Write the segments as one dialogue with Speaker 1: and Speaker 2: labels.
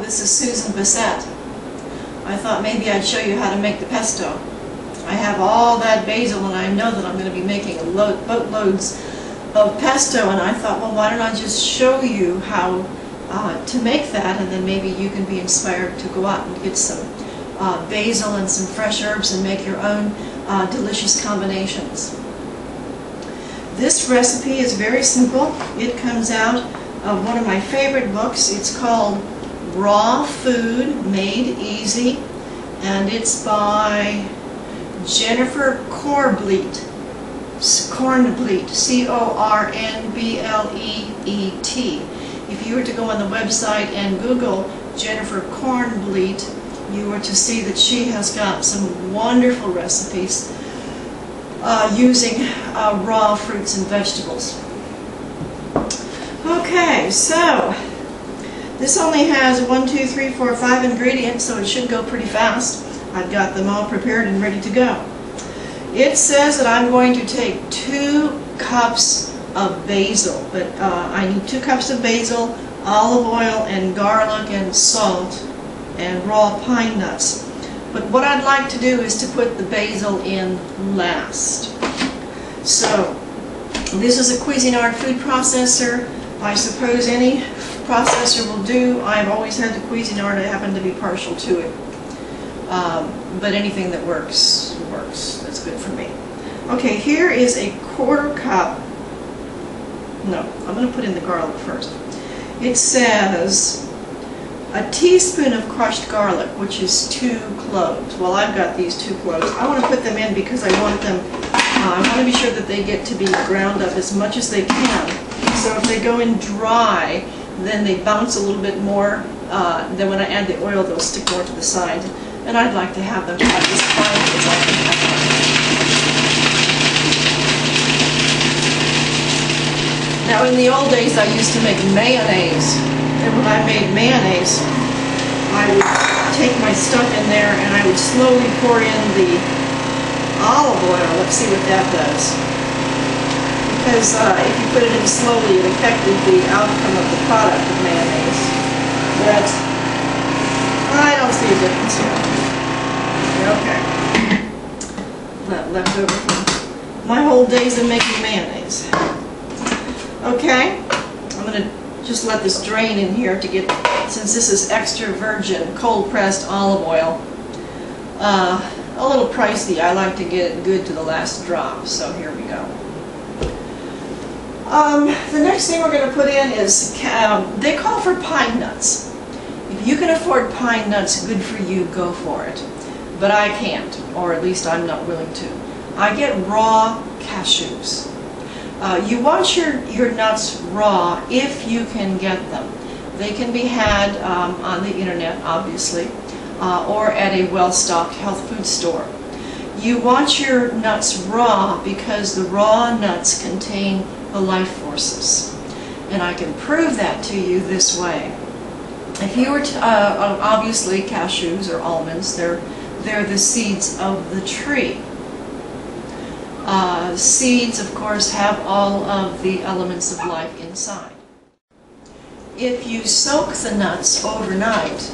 Speaker 1: this is Susan Bissett. I thought maybe I'd show you how to make the pesto. I have all that basil and I know that I'm going to be making boatloads of pesto, and I thought, well, why don't I just show you how to make that, and then maybe you can be inspired to go out and get some basil and some fresh herbs and make your own delicious combinations. This recipe is very simple. It comes out of one of my favorite books. It's called Raw Food Made Easy, and it's by Jennifer Cornbleet, C-O-R-N-B-L-E-E-T. If you were to go on the website and Google Jennifer Cornbleet, you were to see that she has got some wonderful recipes using raw fruits and vegetables. Okay, so this only has 1, 2, 3, 4, 5 ingredients, so it should go pretty fast. I've got them all prepared and ready to go. It says that I'm going to take 2 cups of basil, but I need 2 cups of basil, olive oil, and garlic, and salt, and raw pine nuts. But what I'd like to do is to put the basil in last. So, this is a Cuisinart food processor. I suppose any processor will do. I've always had the Cuisinart. I happen to be partial to it. But anything that works, works. That's good for me. Okay, here is a 1/4 cup. No, I'm going to put in the garlic first. It says a teaspoon of crushed garlic, which is 2 cloves. Well, I've got these 2 cloves. I want to put them in because I want them, I want to be sure that they get to be ground up as much as they can. So if they go in dry, then they bounce a little bit more. Then when I add the oil, they'll stick more to the side. And I'd like to have them as fine as I can have them. Now, in the old days, I used to make mayonnaise. And when I made mayonnaise, I would take my stuff in there and I would slowly pour in the olive oil. Let's see what that does. Because if you put it in slowly, it affected the outcome of the product of mayonnaise. But I don't see a difference here. Okay. That left over from my whole days of making mayonnaise. Okay. I'm going to just let this drain in here to get, since this is extra virgin cold pressed olive oil, a little pricey. I like to get it good to the last drop, so here we go. The next thing we're going to put in is, they call for pine nuts. If you can afford pine nuts, good for you, go for it. But I can't, or at least I'm not willing to. I get raw cashews. You want your nuts raw if you can get them. They can be had on the internet, obviously, or at a well-stocked health food store. You want your nuts raw because the raw nuts contain the life forces. And I can prove that to you this way. If you were to, obviously cashews or almonds, they're the seeds of the tree. Seeds, of course, have all of the elements of life inside. If you soak the nuts overnight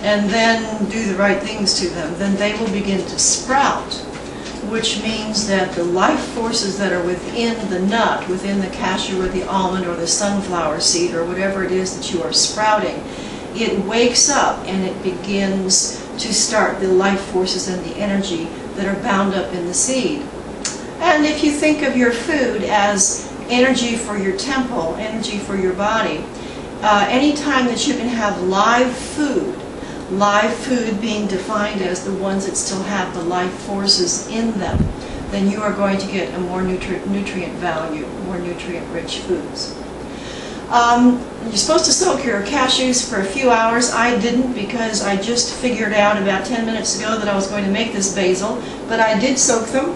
Speaker 1: and then do the right things to them, then they will begin to sprout, which means that the life forces that are within the nut, within the cashew or the almond or the sunflower seed or whatever it is that you are sprouting, it wakes up and it begins to start the life forces and the energy that are bound up in the seed. And if you think of your food as energy for your temple, energy for your body, anytime that you can have live food being defined as the ones that still have the life forces in them, then you are going to get a more nutrient value, more nutrient-rich foods. You're supposed to soak your cashews for a few hours. I didn't because I just figured out about 10 minutes ago that I was going to make this basil, but I did soak them.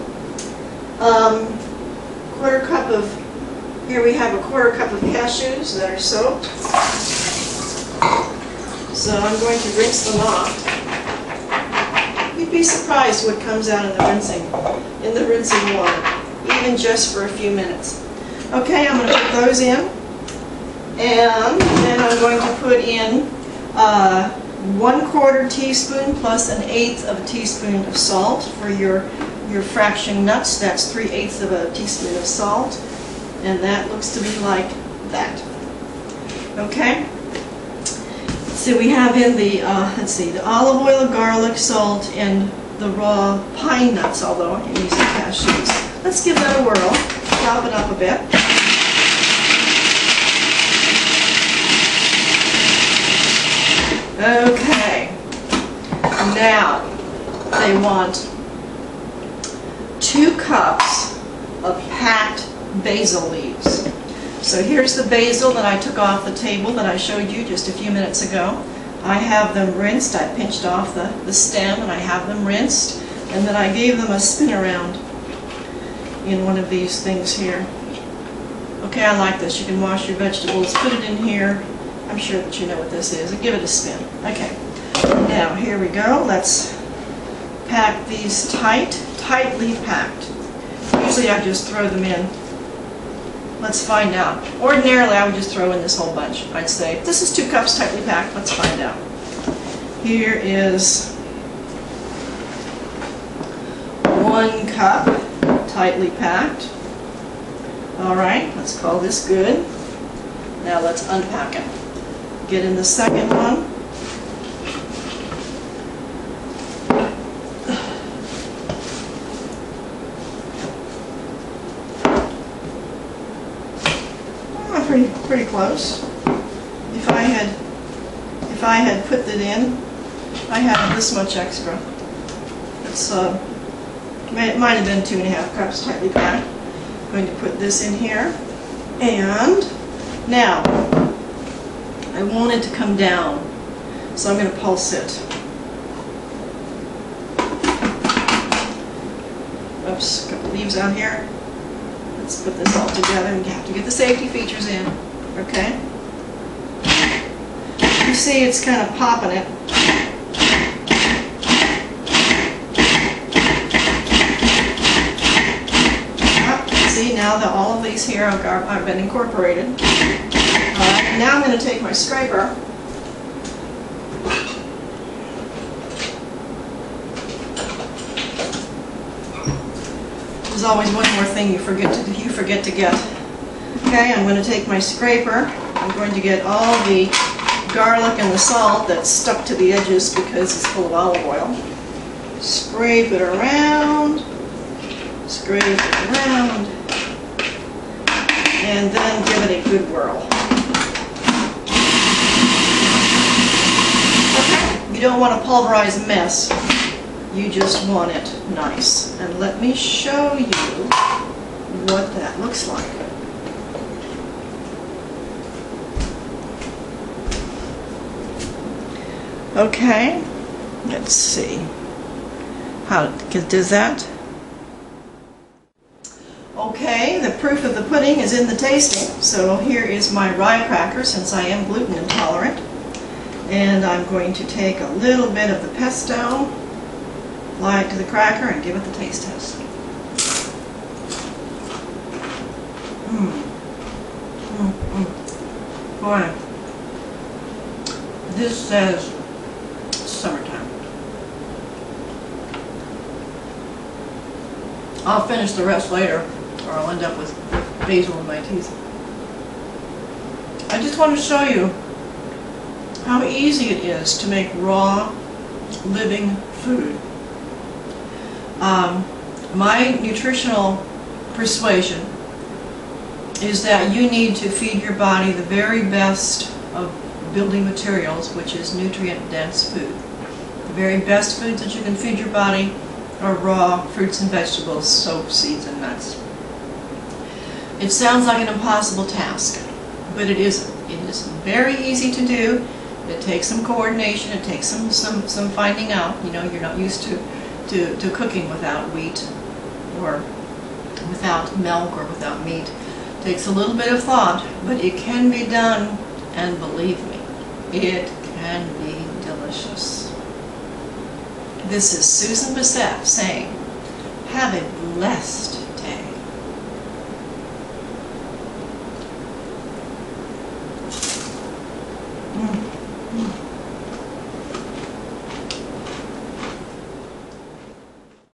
Speaker 1: 1/4 cup of, here we have a 1/4 cup of cashews that are soaked. So I'm going to rinse them off. You'd be surprised what comes out in the rinsing water, even just for a few minutes. Okay, I'm going to put those in. And then I'm going to put in 1/4 teaspoon plus 1/8 of a teaspoon of salt for your fraction nuts. That's 3/8 of a teaspoon of salt, and that looks to be like that. Okay. So we have in the let's see, the olive oil, garlic, salt, and the raw pine nuts. Although I'm using cashews. Let's give that a whirl. Chop it up a bit. Okay, now they want 2 cups of packed basil leaves. So here's the basil that I took off the table that I showed you just a few minutes ago. I have them rinsed. I pinched off the stem and I have them rinsed, and then I gave them a spin around in one of these things here. Okay, I like this. You can wash your vegetables, put it in here. I'm sure that you know what this is, and give it a spin. Okay, now here we go. Let's pack these tightly packed. Usually I just throw them in. Let's find out. Ordinarily I would just throw in this whole bunch. I'd say, this is 2 cups tightly packed. Let's find out. Here is 1 cup tightly packed. All right, let's call this good. Now let's unpack it. Get in the second one. Oh, pretty close. If I had put it in, I had this much extra. It's it might have been 2.5 cups tightly packed. I'm going to put this in here, and now I want it to come down, so I'm going to pulse it. Oops, a couple leaves out here. Let's put this all together. We have to get the safety features in. Okay? You see it's kind of popping it. See, now that all of these here have been incorporated. Alright, now I'm going to take my scraper. There's always one more thing you forget to get. Okay, I'm going to take my scraper. I'm going to get all the garlic and the salt that's stuck to the edges because it's full of olive oil. Scrape it around. Scrape it around. And then give it a good whirl. Okay, you don't want a pulverized mess. You just want it nice. And let me show you what that looks like. Okay, let's see. How does that? Okay, the proof of the pudding is in the tasting. So here is my rye cracker, since I am gluten intolerant. And I'm going to take a little bit of the pesto, apply it to the cracker, and give it the taste test. Boy, this says summertime. I'll finish the rest later, or I'll end up with basil in my teeth. I just want to show you how easy it is to make raw, living food. My nutritional persuasion is that you need to feed your body the very best of building materials, which is nutrient-dense food. The very best foods that you can feed your body are raw fruits and vegetables, soap, seeds, and nuts. It sounds like an impossible task, but it isn't. It is very easy to do. It takes some coordination. It takes some finding out. You know, you're not used to cooking without wheat or without milk or without meat. It takes a little bit of thought, but it can be done, and believe me, it can be delicious. This is Susan Bissett saying, have a blessed day. Mm.